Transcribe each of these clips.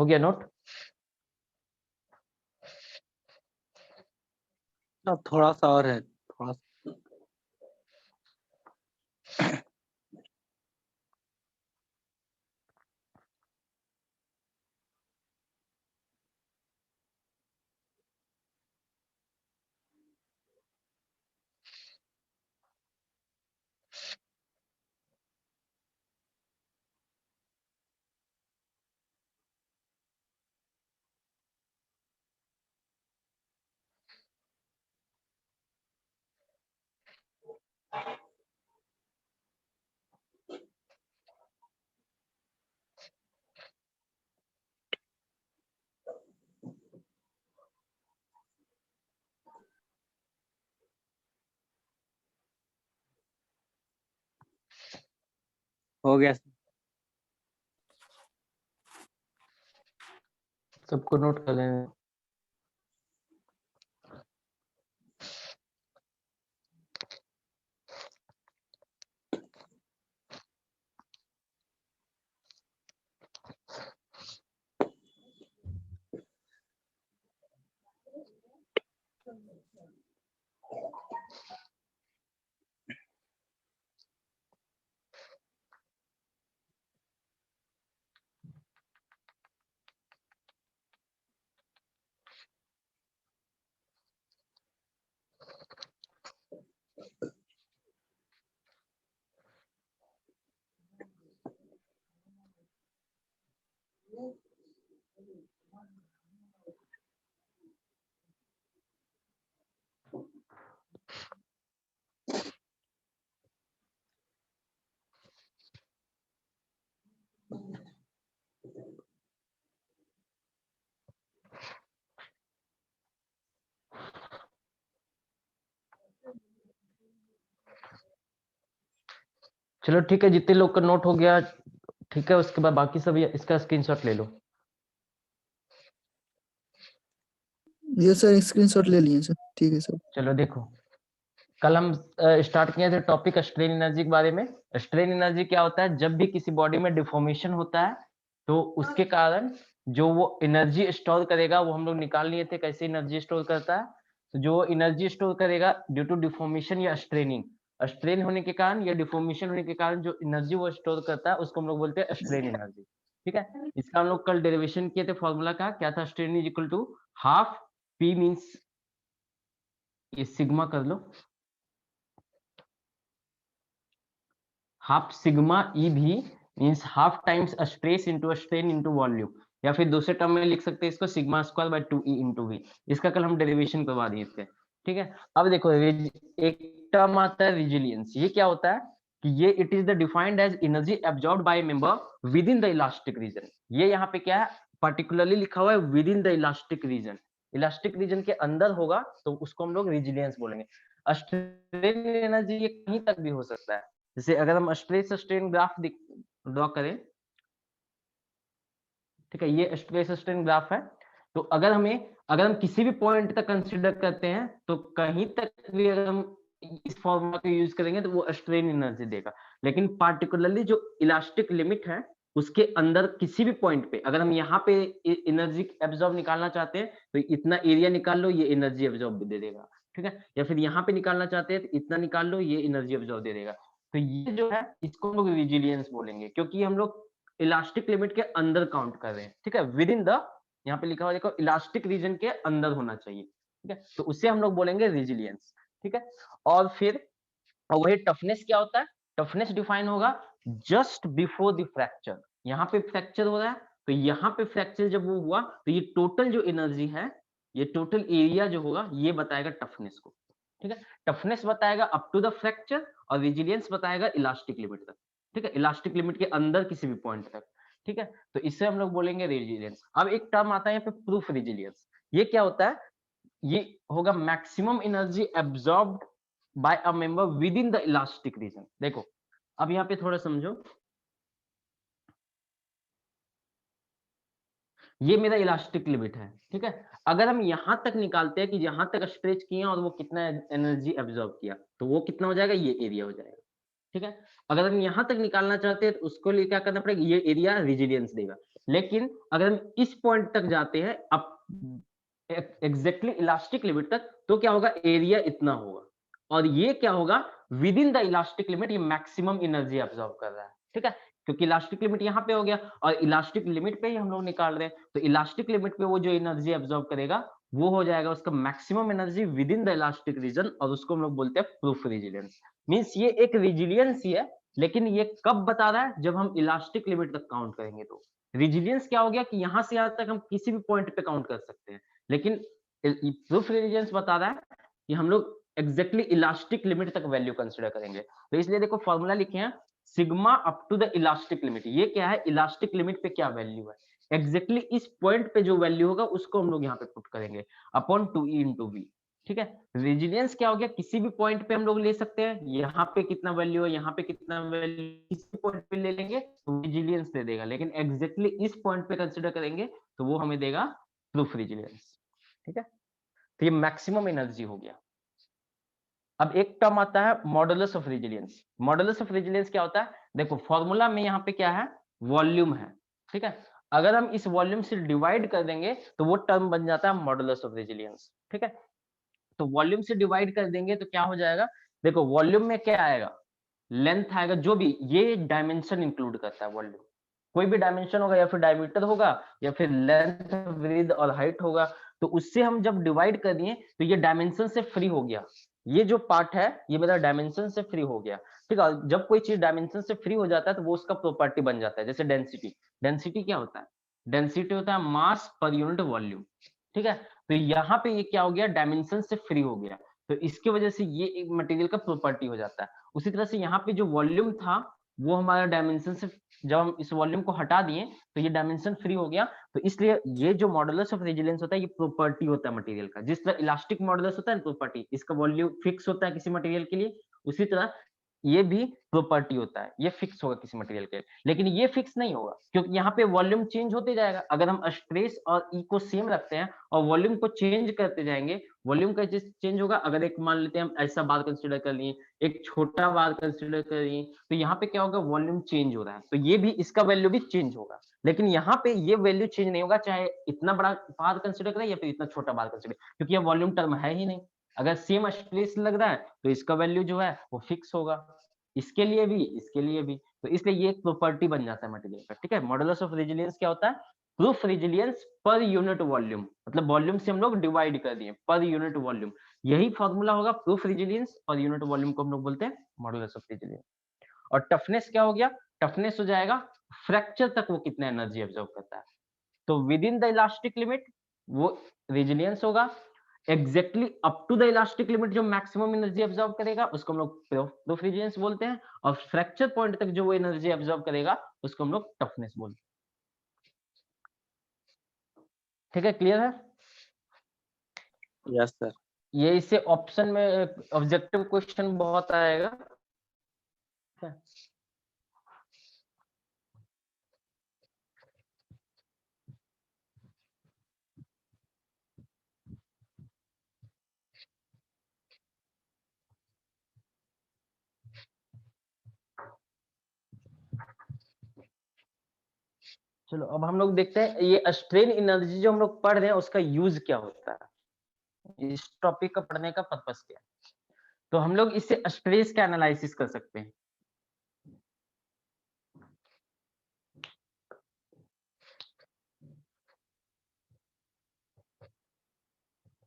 हो गया नोट? थोड़ा सा और है, थोड़ा सा। हो गया। सबको नोट कर लेना। चलो ठीक है, जितने लोग का नोट हो गया ठीक है, उसके बाद बाकी सब इसका स्क्रीनशॉट ले लो। ये सर स्क्रीनशॉट ले लिए सर, ठीक है सर। चलो देखो, कल हम स्टार्ट किए थे टॉपिक स्ट्रेन एनर्जी के बारे में। स्ट्रेन एनर्जी क्या होता है? जब भी किसी बॉडी में डिफॉर्मेशन होता है तो उसके कारण जो वो एनर्जी स्टोर करेगा, वो हम लोग निकाल लिए थे कैसे एनर्जी स्टोर करता है। तो जो एनर्जी स्टोर करेगा ड्यू टू डिफॉर्मेशन या स्ट्रेनिंग, स्ट्रेन होने के कारण या डिफॉर्मेशन होने के कारण जो एनर्जी वो स्टोर करता है उसको हम लोग बोलते हैं स्ट्रेन एनर्जी। ठीक है, इसका हम लोग कल डेरिवेशन किए थे। फॉर्मूला का क्या था? Strain is equal to half P means, ये सिग्मा कर लो, हाफ सिग्मा ई भी means half times stress into strain into volume, या फिर दूसरे टर्म में लिख सकते हैं इसको sigma square by 2e into v। इसका कल हम डेरिवेशन करवा दिए थे। ठीक है, अब देखो एक टर्म आता है रेजिलियंस। ये क्या होता है कि ये it is the defined as energy absorbed by member within the elastic region. ये यहाँ पे क्या है? पर्टिकुलरली लिखा हुआ है within the elastic region. Elastic region के अंदर होगा तो उसको हम लोग रेजिलियंस बोलेंगे। स्ट्रेन एनर्जी ये कहीं तक भी हो सकता है। जैसे अगर हम स्ट्रेस स्ट्रेन ग्राफ ड्रॉ करें, ठीक है, ये स्ट्रेस स्ट्रेन ग्राफ है। तो अगर हम किसी भी पॉइंट तक कंसीडर करते हैं तो कहीं तक भी अगर हम इस फॉर्मूला को यूज करेंगे तो वो स्ट्रेन एनर्जी देगा। लेकिन पार्टिकुलरली जो इलास्टिक लिमिट है उसके अंदर किसी भी पॉइंट पे अगर हम यहाँ पे एनर्जी एब्जॉर्ब निकालना चाहते हैं तो इतना एरिया निकाल लो, ये एनर्जी एब्जॉर्ब दे देगा। ठीक है, या फिर यहाँ पे निकालना चाहते हैं तो इतना निकाल लो, ये एनर्जी एब्जॉर्ब दे देगा। तो ये जो है इसको हम लोग रेजिलियंस बोलेंगे, क्योंकि हम लोग इलास्टिक लिमिट के अंदर काउंट कर रहे हैं। ठीक है, विद इन द, यहाँ पे लिखा हुआ देखो इलास्टिक रीजन के अंदर होना चाहिए। ठीक है, तो उससे हम लोग बोलेंगे रेजिलियंस। ठीक है, और फिर वही टफनेस क्या होता है? टफनेस डिफाइन होगा जस्ट बिफोर द फ्रैक्चर। यहाँ पे फ्रैक्चर हो रहा है तो यहाँ पे फ्रैक्चर जब वो हुआ तो ये टोटल जो एनर्जी है, ये टोटल एरिया जो होगा ये बताएगा टफनेस को। ठीक है, टफनेस बताएगा अप टू द फ्रैक्चर और रेजिलियंस बताएगा इलास्टिक लिमिट तक। ठीक है, इलास्टिक लिमिट के अंदर किसी भी पॉइंट तक। ठीक है, तो इससे हम लोग बोलेंगे रेजिलियंस। अब एक टर्म आता है यहाँ पे प्रूफ रेजिलियंस। ये क्या होता है? ये होगा maximum energy absorbed by a member within the elastic region. देखो अब यहाँ पे थोड़ा समझो, ये मेरा इलास्टिक लिमिट है। ठीक है, अगर हम यहां तक निकालते हैं कि जहां तक स्ट्रेच किए और वो कितना एनर्जी एब्जॉर्ब किया तो वो कितना हो जाएगा? ये एरिया हो जाएगा। ठीक है, अगर हम यहां तक निकालना चाहते हैं तो उसको लिए क्या करना पड़ेगा? ये एरिया रेजिलियंस देगा। लेकिन अगर हम इस पॉइंट तक जाते हैं अब एग्जैक्टली इलास्टिक लिमिट तक, तो क्या होगा, एरिया इतना होगा, और ये क्या होगा, with in the elastic limit ये मैक्सिमम एनर्जी अब्सॉर्ब कर रहा है, ठीक है, क्योंकि इलास्टिक लिमिट यहाँ पे हो गया और इलास्टिक लिमिट पे ही हम लोग निकाल रहे हैं, तो इलास्टिक लिमिट पे वो जो एनर्जी अब्सॉर्ब करेगा वो हो जाएगा उसका maximum energy within the elastic region, और उसको हम लोग बोलते हैं प्रूफ रेजिलियंस। मींस ये एक रेजिलियंस ही है, लेकिन ये कब बता रहा है, जब हम इलास्टिक लिमिट तक काउंट करेंगे। तो रेजिलियंस क्या हो गया कि यहाँ से यहाँ तक हम किसी भी पॉइंट पे काउंट कर सकते हैं, लेकिन प्रूफ रेजिलियंस बता रहा है कि हम लोग एग्जैक्टली इलास्टिक लिमिट तक वैल्यू कंसीडर करेंगे। तो इसलिए देखो फॉर्मूला लिखे हैं, sigma up to the elastic limit, ये क्या है, इलास्टिक लिमिट पे क्या वैल्यू है, एग्जैक्टली इस पॉइंट पे जो वैल्यू होगा उसको हम लोग यहाँ पे पुट करेंगे अपॉन 2e into v, ठीक है। रेजिलियंस क्या हो गया, किसी भी पॉइंट पे हम लोग ले सकते हैं, यहाँ पे कितना वैल्यू है, यहाँ पे कितना वैल्यू, किसी पॉइंट पे ले लेंगे तो रेजिलियंस दे देगा, लेकिन एग्जैक्टली इस पॉइंट पे कंसिडर करेंगे तो वो हमें देगा प्रूफ रेजिलियंस, ठीक है। तो ये मैक्सिमम एनर्जी हो गया। अब एक टर्म आता है modulus of resilience. Modulus of resilience क्या होता है, देखो फॉर्मूला में यहाँ पे क्या है, वॉल्यूम है, ठीक है। अगर हम इस वॉल्यूम से डिवाइड कर देंगे तो वो टर्म बन जाता है मॉडुलस ऑफ रेजिलियंस, ठीक है। तो वॉल्यूम से डिवाइड कर देंगे तो क्या हो जाएगा, देखो वॉल्यूम में क्या आएगा, लेंथ आएगा, जो भी ये डायमेंशन इंक्लूड करता है वॉल्यूम, कोई भी डायमेंशन होगा या फिर डायमीटर होगा या फिर लेंथ विड्थ और हाइट होगा, तो उससे हम जब डिवाइड कर दिए तो ये डायमेंशन से फ्री हो गया, ये जो पार्ट है ये मेरा डायमेंशन से फ्री हो गया, ठीक है। जब कोई चीज डायमेंशन से फ्री हो जाता है तो वो उसका प्रॉपर्टी बन जाता है, जैसे डेंसिटी। डेंसिटी क्या होता है, डेंसिटी होता है मास पर यूनिट वॉल्यूम, ठीक है। तो यहाँ पे ये क्या हो गया, डायमेंशन से फ्री हो गया, तो इसकी वजह से ये एक मटेरियल का प्रॉपर्टी हो जाता है। उसी तरह से यहाँ पे जो वॉल्यूम था वो हमारा डायमेंशन से, जब हम इस वॉल्यूम को हटा दिए तो ये डायमेंशन फ्री हो गया, तो इसलिए ये जो मॉडुलस ऑफ रेजिलियंस होता है ये प्रॉपर्टी होता है मटेरियल का। जिस तरह इलास्टिक मॉडुलस होता है ना प्रॉपर्टी, इसका वॉल्यूम फिक्स होता है किसी मटेरियल के लिए, उसी तरह ये भी प्रॉपर्टी होता है, ये फिक्स होगा किसी मटेरियल के लिए, लेकिन ये फिक्स नहीं होगा क्योंकि यहाँ पे वॉल्यूम चेंज होते जाएगा। अगर हम स्ट्रेस और ई को सेम रखते हैं और वॉल्यूम को चेंज करते जाएंगे, वॉल्यूम का चेंज होगा। अगर एक मान लेते हैं हम ऐसा बार कंसिडर कर लिए, एक छोटा बार कंसिडर कर लिए, तो यहाँ पे क्या होगा, वॉल्यूम चेंज हो रहा है, तो ये भी इसका वैल्यू भी चेंज होगा, लेकिन यहाँ पे ये वैल्यू चेंज नहीं होगा, चाहे इतना बड़ा बार कंसिडर करें या फिर इतना छोटा बार कंसिडर, क्योंकि ये वॉल्यूम टर्म है ही नहीं। अगर सेम स्ट्रेस लग रहा है तो इसका वैल्यू जो है वो फिक्स होगा, इसके लिए भी, इसके लिए भी, तो इसलिए ये एक प्रॉपर्टी बन जाता है मटेरियल का, ठीक है। मॉडुलस ऑफ रेजिलियंस क्या होता है, proof resilience per unit volume, मतलब वॉल्यूम से हम लोग डिवाइड कर दिए, पर यूनिट वॉल्यूम, यही फॉर्मूला होगा प्रूफ रेजिलियंस, और यूनिट वॉल्यूम को हम लोग बोलते हैं मॉडुलस ऑफ रेजिलियंस। और टफनेस क्या हो गया, टफनेस हो जाएगा फ्रैक्चर तक वो कितना एनर्जी एब्जॉर्ब करता है, तो within the elastic limit वो रेजिलियंस होगा, exactly up to the elastic limit जो मैक्सिमम एनर्जी एब्जॉर्ब करेगा उसको हम लोग प्रूफ रेजिलियंस बोलते हैं, और फ्रैक्चर पॉइंट तक जो वो एनर्जी एब्जॉर्ब करेगा उसको हम लोग टफनेस बोलते हैं, ठीक है, क्लियर है। Yes sir. ये इससे ऑप्शन में ऑब्जेक्टिव क्वेश्चन बहुत आएगा, ठीक है? चलो अब हम लोग देखते हैं ये स्ट्रेन एनर्जी जो हम लोग पढ़ रहे हैं उसका यूज क्या होता है, इस टॉपिक का पढ़ने का पर्पस क्या है। तो हम लोग इससे स्ट्रेस का एनालिसिस कर सकते हैं।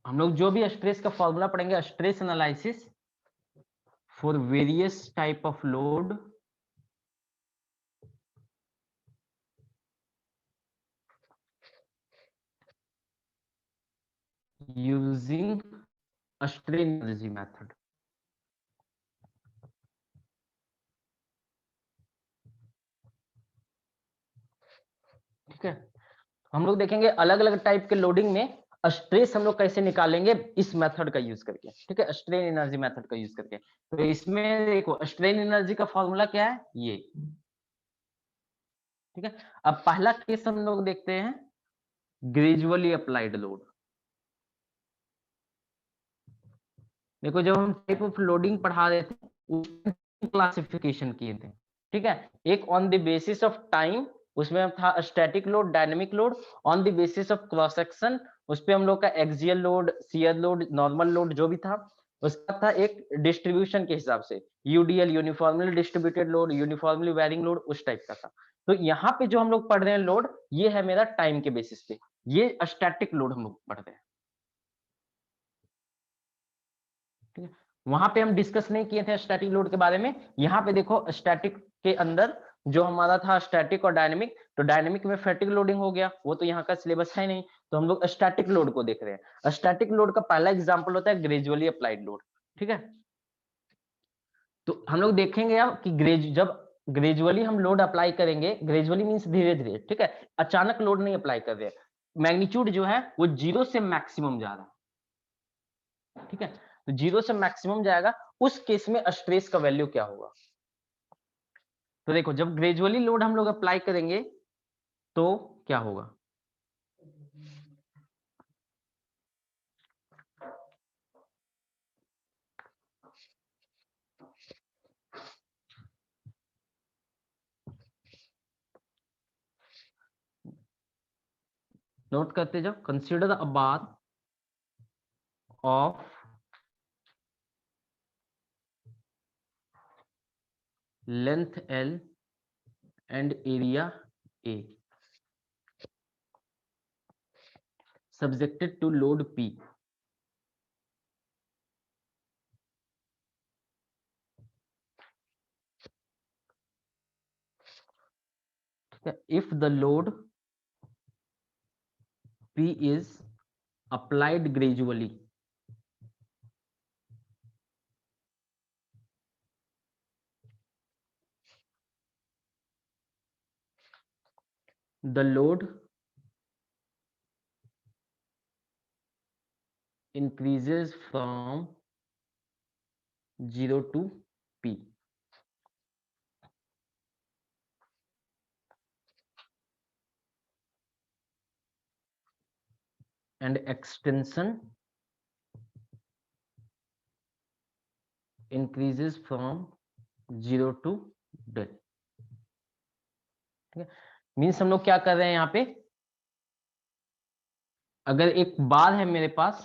हम लोग जो भी स्ट्रेस का फॉर्मूला पढ़ेंगे, stress analysis for various type of load using strain energy method. ठीक है, हम लोग देखेंगे अलग अलग टाइप के लोडिंग में स्ट्रेस हम लोग कैसे निकालेंगे इस मेथड का यूज करके, ठीक है, स्ट्रेन एनर्जी मेथड का यूज करके। तो इसमें देखो स्ट्रेन एनर्जी का फॉर्मूला क्या है, ये, ठीक है। अब पहला केस हम लोग देखते हैं, ग्रेजुअली अप्लाइड लोड। देखो जब हम टाइप ऑफ लोडिंग पढ़ा रहे थे क्लासिफिकेशन किए थे, ठीक है, एक on the basis of time उसमें था static load, dynamic load on the basis of cross section. उस पे हम लोग का axial load, shear load, normal load जो भी था, उसका था एक डिस्ट्रीब्यूशन के हिसाब से, UDL uniformly distributed load, uniformly varying load, उस टाइप का था। तो यहाँ पे जो हम लोग पढ़ रहे हैं लोड, ये है मेरा टाइम के बेसिस पे, ये स्टैटिक लोड हम लोग पढ़ रहे हैं। ठीक है, वहां पे हम डिस्कस नहीं किए थे स्टैटिक लोड के बारे में। यहाँ पे देखो स्टैटिक के अंदर जो हमारा था स्टैटिक और डायनेमिक, तो डायनेमिक में फैटिग लोडिंग हो गया, वो तो यहाँ का सिलेबस है नहीं, तो हम लोग स्टैटिक लोड को देख रहे हैं। स्टैटिक लोड का पहला एग्जांपल होता है ग्रेजुअली अप्लाइड लोड। ठीक है, तो हम लोग देखेंगे अब कि जब ग्रेजुअली हम लोड अप्लाई करेंगे, ग्रेजुअली मींस धीरे धीरे, ठीक है, अचानक लोड नहीं अप्लाई कर रहे, मैग्नीट्यूड जो है वो 0 से मैक्सिमम जा रहा है। ठीक है, तो 0 से मैक्सिमम जाएगा, उस केस में स्ट्रेस का वैल्यू क्या होगा। तो देखो जब ग्रेजुअली लोड हम लोग अप्लाई करेंगे तो क्या होगा, नोट करते जाओ। Consider a bar of length L and area A subjected to load P. If the load P is applied gradually, the load increases from 0 to P. And extension increases from 0 to del. ठीक है, means हम लोग क्या कर रहे हैं यहाँ पे, अगर एक बार है मेरे पास,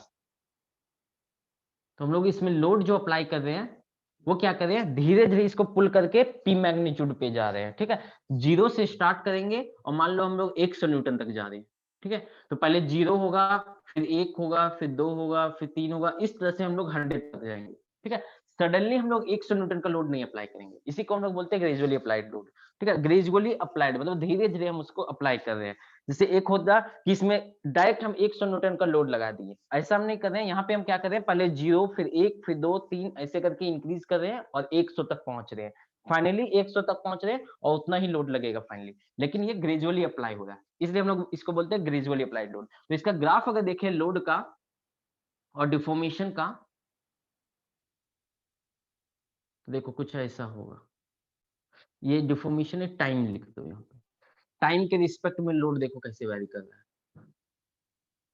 तो हम लोग इसमें लोड जो अप्लाई कर रहे हैं वो क्या कर रहे हैं, धीरे धीरे इसको पुल करके पी मैग्नीट्यूड पे जा रहे हैं। ठीक है, 0 से स्टार्ट करेंगे और मान लो हम लोग 100 न्यूटन तक जा रहे हैं। ठीक है, तो पहले 0 होगा, फिर 1 होगा, फिर 2 होगा, फिर 3 होगा, इस तरह से हम लोग 100 तक जाएंगे। ठीक है, सडनली हम लोग 100 न्यूटन का लोड नहीं अप्लाई करेंगे, इसी को हम लोग बोलते हैं ग्रेजुअली अप्लाइड लोड। ठीक है, ग्रेजुअली अप्लाइड मतलब धीरे धीरे हम उसको अप्लाई कर रहे हैं। जैसे एक होता कि इसमें डायरेक्ट हम 100 न्यूटन का लोड लगा दिए, ऐसा हम नहीं कर रहे हैं। यहाँ पे हम क्या कर रहे हैं, पहले 0, फिर 1, फिर 2, 3 ऐसे करके इंक्रीज कर रहे हैं और 100 तक पहुंच रहे हैं। फाइनली 100 तक पहुंच रहे हैं और उतना ही लोड लगेगा फाइनली, लेकिन ये ग्रेजुअली अप्लाई हो रहा है, इसलिए हम लोग इसको बोलते हैं ग्रेजुअली अप्लाइड लोड। तो इसका ग्राफ अगर देखें लोड का और डिफॉर्मेशन का, तो देखो कुछ ऐसा होगा, ये डिफॉर्मेशन है, टाइम लिख दो यहाँ पे, टाइम के रिस्पेक्ट में लोड देखो कैसे वैरी कर रहा है।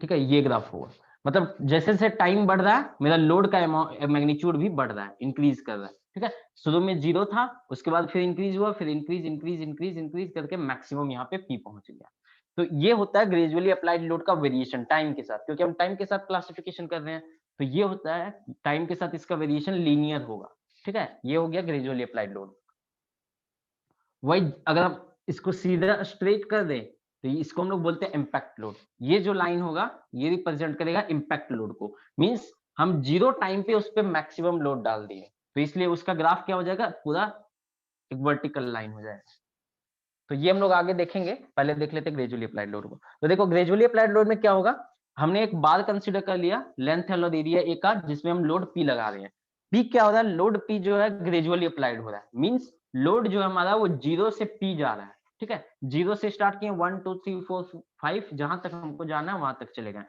ठीक है, ये ग्राफ होगा, मतलब जैसे जैसे टाइम बढ़ रहा है मेरा लोड का मैग्नीट्यूड भी बढ़ रहा है, इंक्रीज कर रहा है। ठीक है, शुरू में 0 था, उसके बाद फिर इंक्रीज हुआ, फिर इंक्रीज इंक्रीज इंक्रीज इंक्रीज करके मैक्सिमम यहाँ पे पी पहुंच गया। तो ये होता है ग्रेजुअली अप्लाइड लोड का वेरिएशन टाइम के साथ, क्योंकि हम टाइम के साथ क्लासिफिकेशन कर रहे हैं, तो ये होता है टाइम के साथ इसका वेरिएशन लीनियर होगा। ठीक है, ये हो गया ग्रेजुअली अप्लाइड लोड। वही अगर हम इसको सीधा स्ट्रेट कर दें तो इसको हम लोग बोलते हैं इम्पैक्ट लोड। ये जो लाइन होगा ये रिप्रेजेंट करेगा इम्पैक्ट लोड को, मींस हम 0 टाइम पे उस पे मैक्सिमम लोड डाल दिए, तो इसलिए उसका ग्राफ क्या हो जाएगा, पूरा एक वर्टिकल लाइन हो जाएगा। तो ये हम लोग आगे देखेंगे, पहले देख लेते हैं ग्रेजुअली अप्लाइड लोड को। तो देखो ग्रेजुअली अप्लाइड लोड में क्या होगा, हमने एक बार कंसीडर कर लिया लेंथ एल और एरिया ए का, जिसमें हम लोड पी लगा रहे हैं। पी क्या हो रहा है, लोड पी जो है ग्रेजुअली अप्लाइड हो रहा है, मींस लोड जो है हमारा वो 0 से पी जा रहा है। ठीक है, 0 से स्टार्ट किए 1 2 3 4 5, जहां तक हमको जाना है वहां तक चले गए।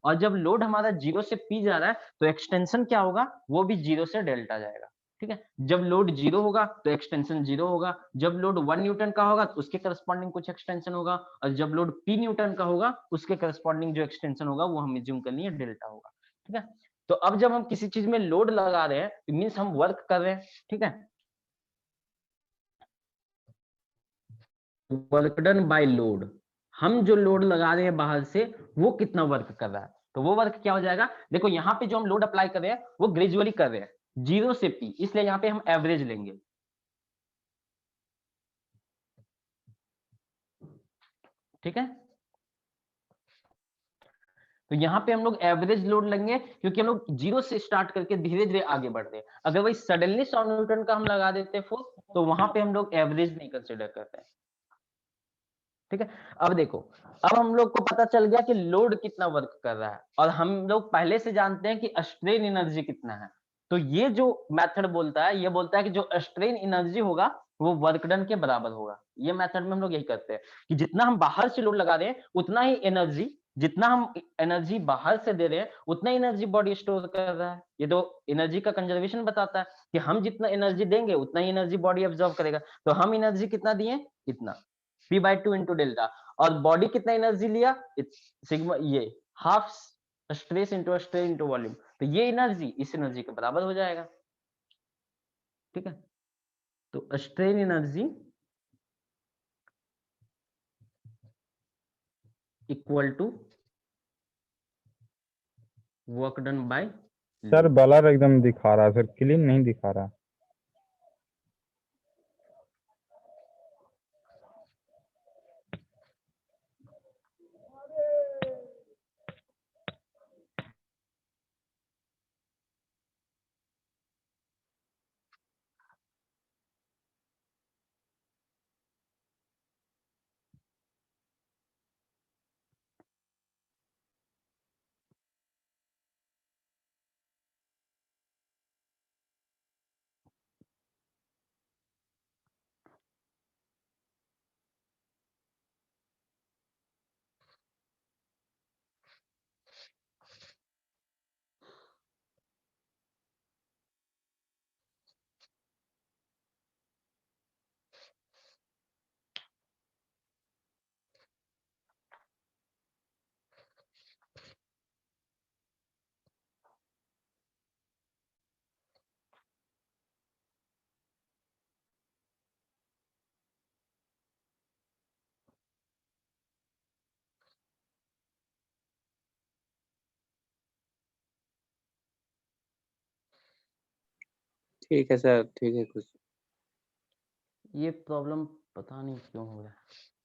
और जब लोड हमारा 0 से पी जा रहा है तो एक्सटेंशन क्या होगा, वो भी 0 से डेल्टा जाएगा। ठीक है, जब लोड 0 होगा तो एक्सटेंशन 0 होगा, जब लोड 1 न्यूटन का होगा तो उसके करस्पॉन्डिंग कुछ एक्सटेंशन होगा, और जब लोड p न्यूटन का होगा उसके करस्पॉन्डिंग जो एक्सटेंशन होगा वो हम एज्यूम करनी है डेल्टा होगा। ठीक है, तो अब जब हम किसी चीज में लोड लगा रहे हैं तो मींस हम वर्क कर रहे हैं। ठीक है, वर्क डन बाय लोड, हम जो लोड लगा रहे हैं बाहर से वो कितना वर्क कर रहा है, तो वो वर्क क्या हो जाएगा, देखो यहाँ पे जो हम लोड अप्लाई कर रहे हैं वो ग्रेजुअली कर रहे हैं 0 से P, इसलिए यहाँ पे हम एवरेज लेंगे। ठीक है, तो यहाँ पे हम लोग एवरेज लोड लेंगे क्योंकि हम लोग 0 से स्टार्ट करके धीरे धीरे आगे बढ़ रहे हैं। अगर वही सडनली 100 न्यूटन का हम लगा देते हैं फोर्स, तो वहां पे हम लोग एवरेज नहीं कंसिडर करते हैं। ठीक है, अब देखो, अब हम लोग को पता चल गया कि लोड कितना वर्क कर रहा है और हम लोग पहले से जानते हैं कि स्ट्रेन एनर्जी कितना है। तो ये जो मेथड बोलता है, ये बोलता है कि जो स्ट्रेन एनर्जी होगा वो वर्क डन के बराबर होगा। ये मेथड में हम लोग यही करते हैं कि जितना हम बाहर से लोड लगा रहे हैं उतना ही एनर्जी, जितना हम एनर्जी बाहर से दे रहे हैं उतना एनर्जी बॉडी स्टोर कर रहा है। ये तो एनर्जी का कंजर्वेशन बताता है कि हम जितना एनर्जी देंगे उतना ही एनर्जी बॉडी एब्जॉर्ब करेगा। तो हम एनर्जी कितना दिए, इतना P/2 इंटू डेल्टा, और बॉडी कितना एनर्जी लिया, सिग्मा, ये half stress into strain into volume, तो ये एनर्जी इस एनर्जी के बराबर हो जाएगा। ठीक है, तो strain energy equal to work done by, sir blur एकदम दिखा रहा है सर, क्लीन नहीं दिखा रहा। ठीक है सर, ठीक है कुछ। ये प्रॉब्लम पता नहीं क्यों हो रहा है,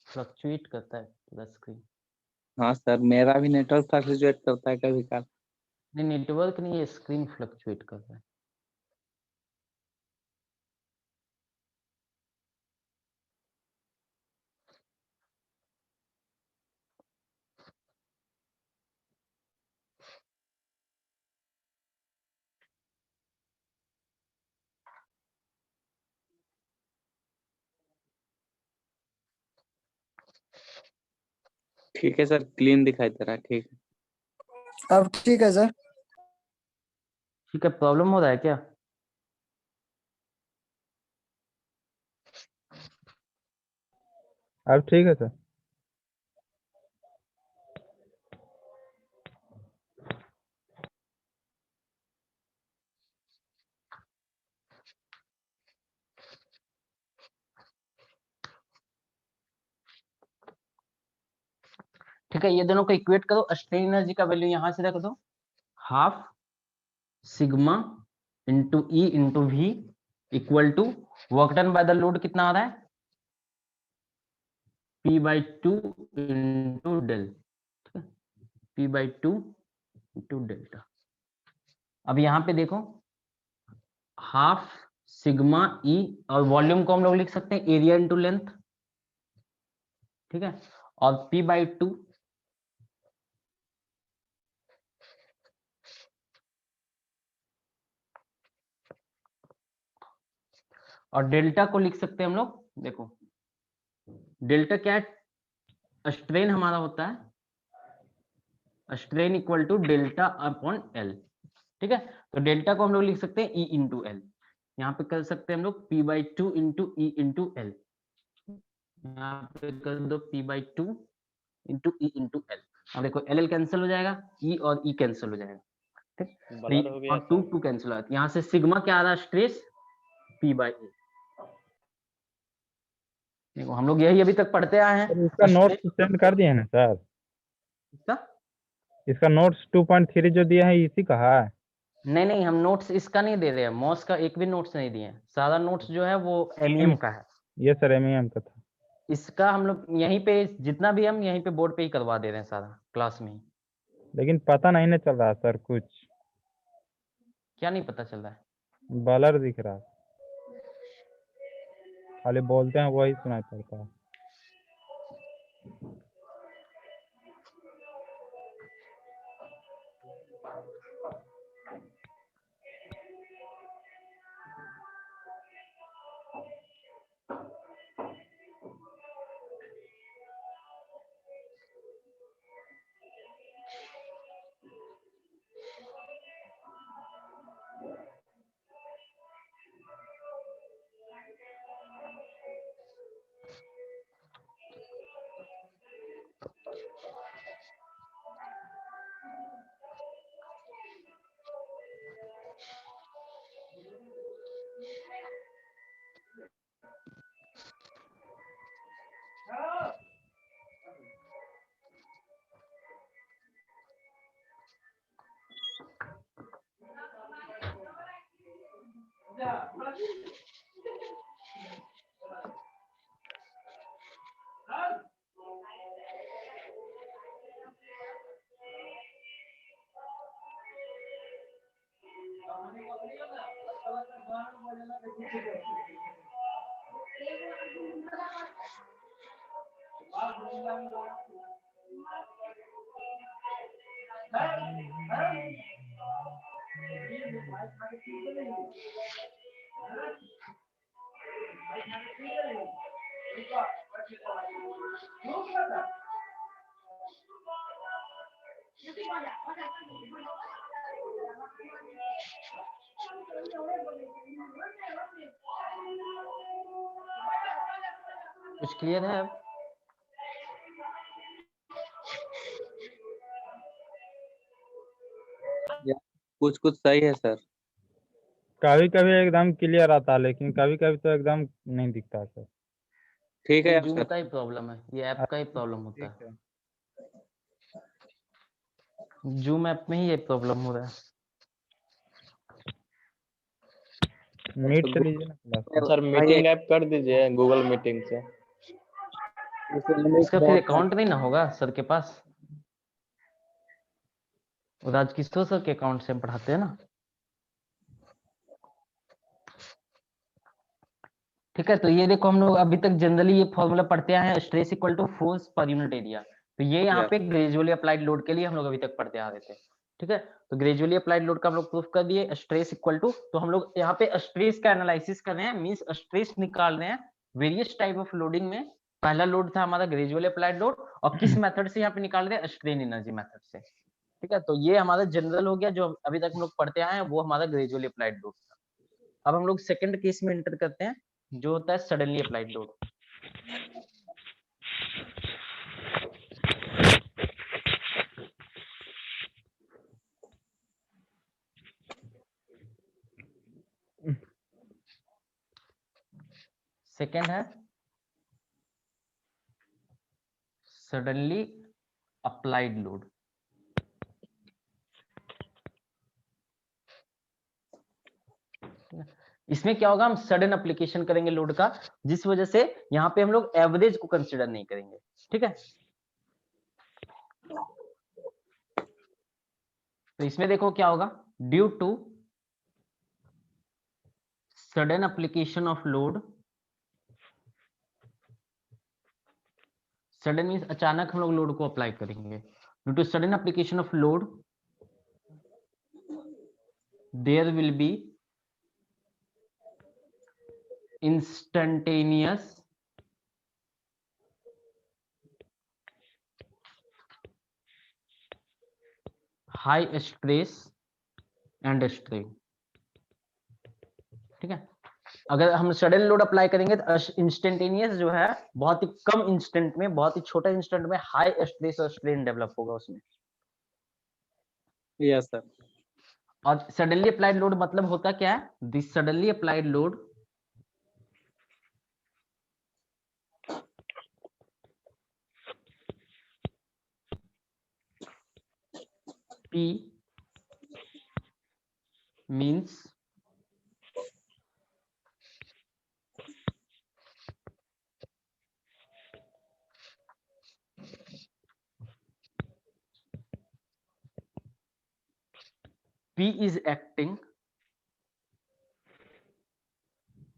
फ्लक्चुएट करता है पूरा स्क्रीन। हाँ सर, मेरा भी नेटवर्क फ्लक्चुएट करता है कभी कभी। नहीं, नेटवर्क नहीं, ये स्क्रीन फ्लक्चुएट कर रहा है। ठीक है सर, क्लीन दिखाई दे रहा है। ठीक है। अब ठीक है सर। ठीक है, प्रॉब्लम हो रहा है क्या? अब ठीक है सर। ठीक है, ये दोनों को इक्वेट करो, स्ट्रेन एनर्जी का वैल्यू यहां से रख दो, half sigma into E into V equal to work done by the load कितना आ रहा है, P/2 into del, P/2 into delta. अब यहाँ पे देखो, हाफ सिग्मा ई, और वॉल्यूम को हम लोग लिख सकते हैं एरिया इंटू लेंथ। ठीक है, और P/2 और डेल्टा को लिख सकते हैं हम लोग, देखो डेल्टा क्या है, स्ट्रेन हमारा होता है, strain equal to delta upon L. ठीक है, तो डेल्टा को हम लोग लिख सकते हैं ई इंटू एल, यहाँ पे कर सकते हैं हम लोग P/2 into E into L, यहाँ पे कर दो P/2 into E into L. अब देखो एल एल कैंसिल हो जाएगा, ई और ई कैंसिल हो जाएगा। ठीक, और टू टू कैंसिल हो जाता है, यहाँ से सिग्मा क्या आ रहा है, स्ट्रेस P/A। देखो हम लोग यही अभी तक पढ़ते आए हैं। सर इसका नोट्स सेंड कर दिए ना सर? इसका? इसका नोट्स 2.3 जो दिया है इसी का है? नहीं नहीं, हम नोट्स इसका नहीं दे रहे हैं, मॉस का एक भी नोट्स नहीं दिए हैं। सारा नोट्स जो है वो MEM का है। ये सर MEM का था। इसका हम लोग यहीं पे जितना भी हम यहीं पे बोर्ड पे ही करवा दे रहे हैं सारा, क्लास में ही। लेकिन पता नहीं ना चल रहा सर कुछ, क्या नहीं पता चल रहा है? ब्लर दिख रहा है, खाली बोलते हैं वही सुनाई पड़ता है। कुछ क्लियर है अब? कुछ कुछ सही है सर। कभी कभी एकदम क्लियर आता है लेकिन कभी कभी तो एकदम नहीं दिखता सर। ठीक ये है जूम सर। का ही प्रॉब्लम है, ये ऐप का ही प्रॉब्लम होता ठीक है। है। जूम ऐप में ही ये प्रॉब्लम हो रहा है। मीट से लीजिए ना क्लास। सर मीटिंग ऐप कर दीजिए गूगल मीटिंग से। इसका फिर अकाउंट नहीं ना होगा सर के पास? राजकिशोर सर के अकाउंट से हम पढ़ाते हैं ना। ठीक है, तो ये देखो हम लोग अभी तक जनरली ये फॉर्मूला पढ़ते आए हैं, स्ट्रेस इक्वल टू फोर्स पर यूनिट एरिया। तो ये यहाँ Yeah. पे ग्रेजुअली अप्लाइड लोड के लिए हम लोग अभी तक पढ़ते आ रहे थे। ठीक है, तो ग्रेजुअली अप्लाइड लोड का हम लोग प्रूफ कर दिए। स्ट्रेस इक्वल टू, तो हम लोग यहाँ पे स्ट्रेस का एनालिसिस कर रहे हैं, मींस स्ट्रेस निकाल रहे हैं वेरियस टाइप ऑफ लोडिंग में। पहला लोड था हमारा ग्रेजुअली अप्लाइड लोड, और किस मेथड से यहाँ पे निकाल रहे हैं? स्ट्रेन एनर्जी मेथड से। ठीक है, तो ये हमारा जनरल हो गया, जो अभी तक हम लोग पढ़ते आए हैं वो हमारा ग्रेजुअली अप्लाइड लोड था। अब हम लोग सेकंड केस में एंटर करते हैं, जो होता है सडनली अप्लाइड लोड। सेकंड है सडनली अप्लाइड लोड। इसमें क्या होगा? हम सडन एप्लीकेशन करेंगे लोड का, जिस वजह से यहाँ पे हम लोग एवरेज को कंसीडर नहीं करेंगे। ठीक है, तो इसमें देखो क्या होगा, due to sudden application of load. Sudden means अचानक हम लोग लोड को अप्लाई करेंगे। Due to sudden application of load there will be instantaneous high stress and strain। ठीक है, अगर हम सडन लोड अप्लाई करेंगे तो इंस्टेंटेनियस जो है बहुत ही कम इंस्टेंट में, बहुत ही छोटा इंस्टेंट में हाई स्ट्रेस और स्ट्रेन डेवलप होगा उसमें। Yes sir. और सडनली अप्लाइड लोड मतलब होता क्या है? This suddenly applied load P means P is acting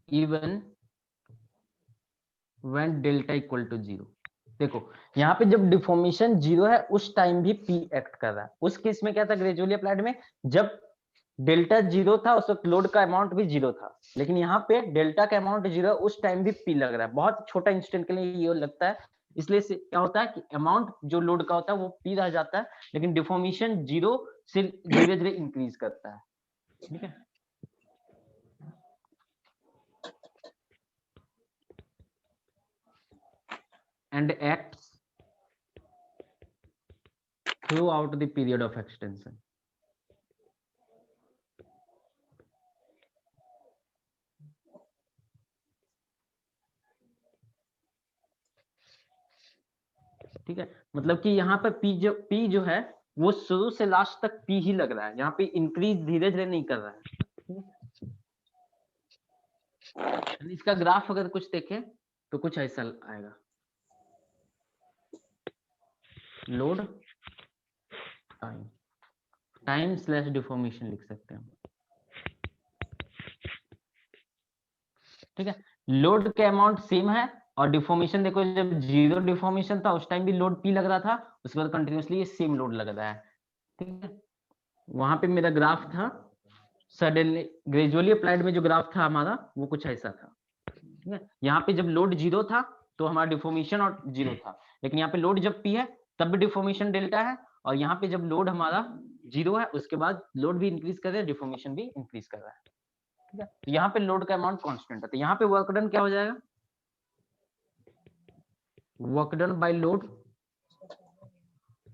even when delta equal to 0। देखो यहाँ पे जब डिफॉर्मेशन 0 है उस टाइम भी P एक्ट कर रहा है। उस केस में क्या था ग्रेजुअली अप्लाइड में, जब डेल्टा 0 था उस वक्त लोड का अमाउंट भी 0 था, लेकिन यहाँ पे डेल्टा का अमाउंट 0 है उस टाइम भी P लग रहा है। बहुत छोटा इंस्टेंट के लिए ये लगता है, इसलिए क्या होता है कि अमाउंट जो लोड का होता है वो P रह जाता है, लेकिन डिफॉर्मेशन 0 से धीरे धीरे इंक्रीज करता है। ठीक है, and acts throughout the period of extension। ठीक है, मतलब कि यहाँ पे P जो है वो शुरू से लास्ट तक P ही लग रहा है, यहाँ पे इंक्रीज धीरे धीरे नहीं कर रहा है। इसका ग्राफ अगर कुछ देखें तो कुछ ऐसा आएगा, लोड टाइम स्लैश डिफॉर्मेशन लिख सकते हैं। ठीक है, लोड के अमाउंट सेम है और डिफॉर्मेशन देखो जब 0 डिफॉर्मेशन था उस टाइम भी लोड P लग रहा था, उसके बाद कंटिन्यूअसली ये सेम लोड लग रहा है। ठीक है, वहां पे मेरा ग्राफ था सडनली ग्रेजुअली अप्लाइड में जो ग्राफ था हमारा वो कुछ ऐसा था। ठीक है, यहाँ पे जब लोड 0 था तो हमारा डिफॉर्मेशन और 0 था, लेकिन यहाँ पे लोड जब P है तब भी डिफॉर्मेशन डेल्टा है, और यहाँ पे जब लोड हमारा 0 है उसके बाद लोड भी इंक्रीज कर रहा है, डिफॉर्मेशन भी इंक्रीज कर रहा है। ठीक है, तो यहाँ पे लोड का अमाउंट कांस्टेंट है, तो यहाँ पे वर्क डन क्या हो जाएगा, वर्क डन बाय लोड,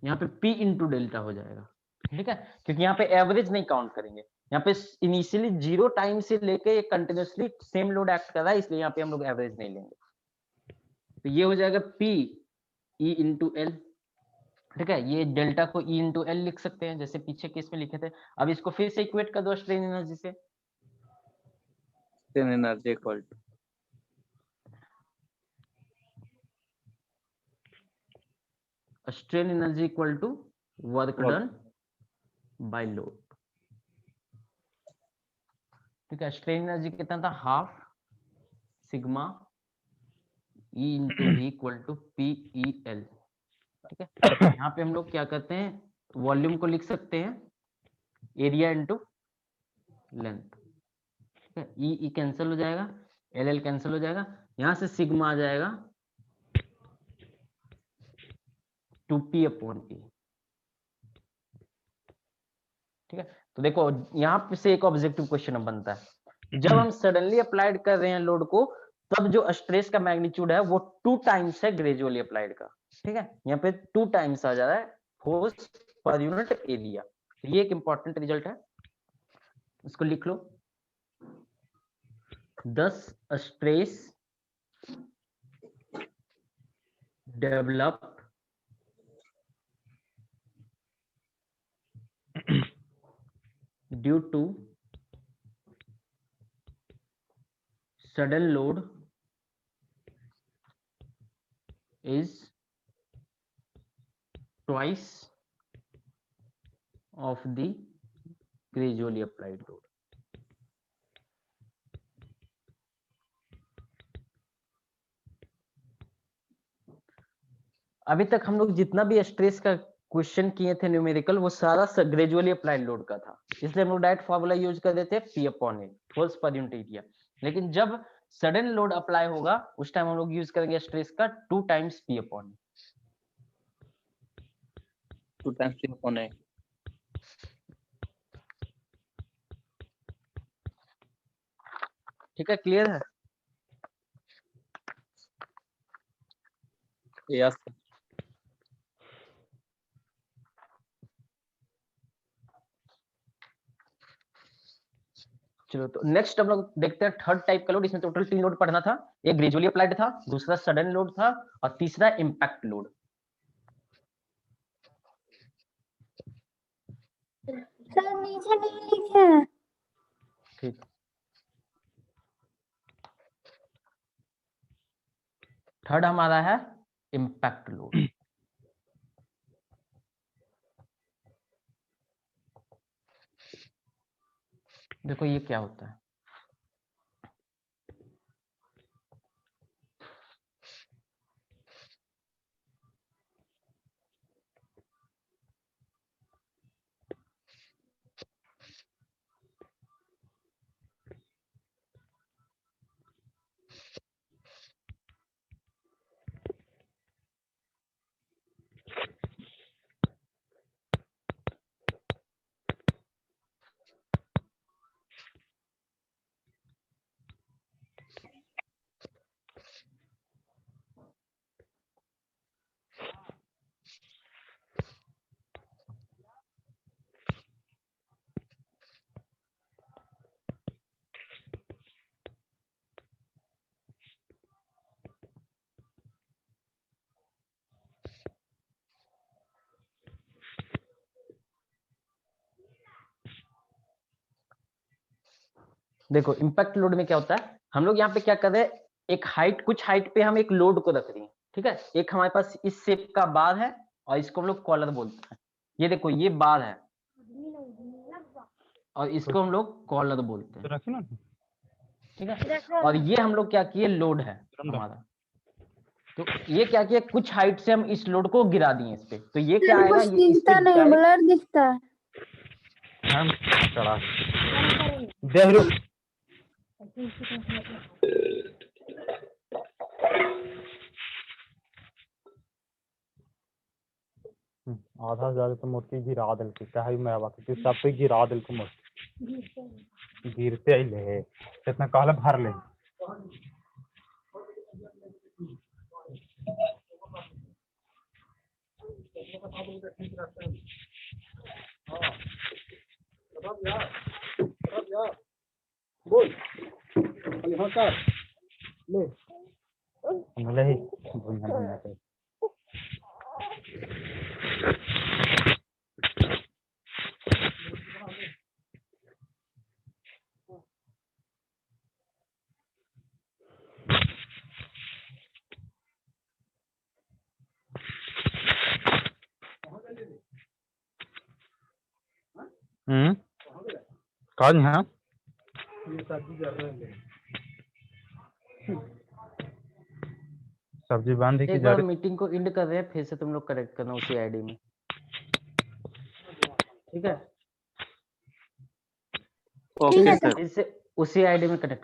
यहाँ पे P इंटू डेल्टा हो जाएगा। ठीक है, क्योंकि यहाँ पे एवरेज नहीं काउंट करेंगे, यहाँ पे इनिशियली 0 टाइम से लेके कंटिन्यूअसली सेम लोड एक्ट कर रहा है, इसलिए यहाँ पे हम लोग एवरेज नहीं लेंगे। तो ये हो जाएगा P E इंटू एल। ठीक है, ये डेल्टा को E इंटू एल लिख सकते हैं जैसे पीछे केस में लिखे थे। अब इसको फिर से इक्वेट कर दो स्ट्रेन एनर्जी से, strain energy equal to strain energy equal to work done by load. ठीक है, स्ट्रेन एनर्जी कितना था, half sigma E into V equal to PEL। ठीक है, यहाँ पे हम लोग क्या करते हैं, वॉल्यूम को लिख सकते हैं एरिया इंटू लेंथ। ठीक है, E कैंसिल हो जाएगा, LL कैंसिल हो जाएगा, यहाँ से सिग्मा आ जाएगा 2P अपॉन E। ठीक है, तो देखो यहाँ पे से एक ऑब्जेक्टिव क्वेश्चन बनता है, जब हम सडनली अप्लाइड कर रहे हैं लोड को तब जो स्ट्रेस का मैग्नीट्यूड है वो 2 टाइम्स है ग्रेजुअली अप्लाइड का। ठीक है, यहाँ पे 2 टाइम्स आ जा रहा है फोर्स पर यूनिट एरिया। ये एक इंपॉर्टेंट रिजल्ट है, इसको लिख लो। 10 stress develop due to sudden load is twice of the gradually applied load। अभी तक हम लोग जितना भी स्ट्रेस का क्वेश्चन किए थे न्यूमेरिकल वो सारा ग्रेजुअली अप्लाइड लोड का था, इसलिए हम लोग डायरेक्ट फॉर्मूला यूज कर देते हैं P अपॉन ए फोर्स पर यूनिट एरिया। लेकिन जब सडन लोड अप्लाई होगा उस टाइम हम लोग यूज करेंगे स्ट्रेस का 2 टाइम्स P अपॉन ए। 2 टाइम्स P अपॉन ए। ठीक है, क्लियर है? यस। चलो तो नेक्स्ट हम लोग देखते हैं थर्ड टाइप का लोड। इसमें टोटल 3 लोड पढ़ना था, एक ग्रेजुअली अप्लाइड था, दूसरा सडन लोड था और तीसरा इंपैक्ट लोड। सर नीचे नहीं लिखे हैं। ठीक। थर्ड हमारा है इम्पैक्ट लोड। देखो ये क्या होता है, देखो इम्पैक्ट लोड में क्या होता है, हम लोग यहाँ पे क्या कर रहे हैं, एक हाइट, कुछ हाइट पे हम एक लोड को रख रहे हैं, ठीक है। एक हमारे पास इस शेप का बार है और इसको हम लोग कॉलर बोलते हैं। ये देखो ये बार है और इसको हम लोग कॉलर बोलते हैं, रखी ना। ठीक है। और ये हम लोग क्या किए, लोड है हमारा। तो ये क्या किया, कुछ हाइट से हम इस लोड को गिरा दिए इस पे, तो ये क्या आएगा, कुछ ये इस दिखता पे नहीं, direct- ब्लर दिखता है। हम चढ़ा देख लो। आधा से ज्यादा तो मूर्ति गिरा दिल के कहे मैं बाकी सब पे गिरा दिल को मूर्ति गिरते ही ले इतना कहले भर ले। ले बढ़िया बढ़िया से। कौन है सब्जी बांध की एक बार जड़ मीटिंग को एंड कर रहे हैं, फिर से तुम लोग करेक्ट करना उसी आईडी में, ठीक है। Okay sir. फिर से उसी आईडी में कनेक्ट